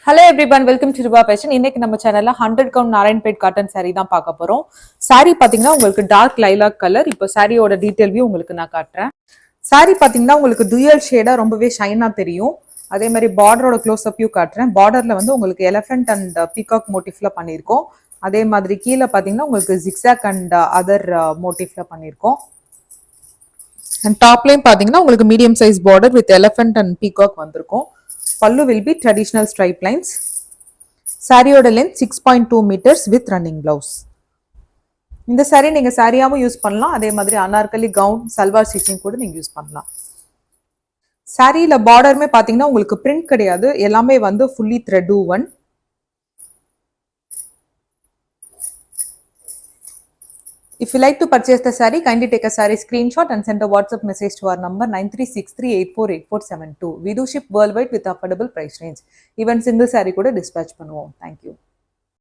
Hello everyone, welcome to ரூபா fashion. இன்னைக்கு நம்ம சேனல்ல 100 கவுண்ட் நாராயண்பேட் காட்டன் saree தான் பார்க்க போறோம். saree பாத்தீங்கன்னா உங்களுக்கு டார்க் லைலாக் கலர். இப்போ சாரியோட டீடைல் வியூ உங்களுக்கு நான் காட்டுறேன். saree பாத்தீங்கன்னா உங்களுக்கு டூயல் ஷேடா ரொம்பவே ஷைனா தெரியும். அதே மாதிரி பார்டரோட க்ளோஸ் அப் வியூ காட்டுறேன். பார்டர்ல வந்து உங்களுக்கு எலிஃபென்ட் அண்ட் பீகாக் மோட்டிஃப்ல பண்ணியிருக்கோம். அதே மாதிரி கீழே பாத்தீங்கன்னா உங்களுக்கு ஜிக்ஸாக் அண்ட் அதர் மோட்டிஃப்ல பண்ணியிருக்கோம். அண்ட் டாப்லையும் பாத்தீங்கன்னா உங்களுக்கு medium size border with elephant and peacock வந்திருக்கும். Pallu will be traditional stripe lines. சாரியோட length 6.2 meters with running blouse. இந்த சாரி நீங்க சாரியாவும் யூஸ் பண்ணலாம். அதே மாதிரி அனார்கலி கவுன் சல்வார் ஸ்டிச்சிங் கூட நீங்க யூஸ் பண்ணலாம். சாரியில பார்டருமே பாத்தீங்கன்னா உங்களுக்கு பிரிண்ட் கிடையாது, எல்லாமே வந்து fully thread woven. If you like to purchase the saree, kindly take a saree screenshot and send a WhatsApp message to our number 9363848472. We do ship worldwide with affordable price range. Even single saree கூட dispatch பண்ணுவோம். Thank you.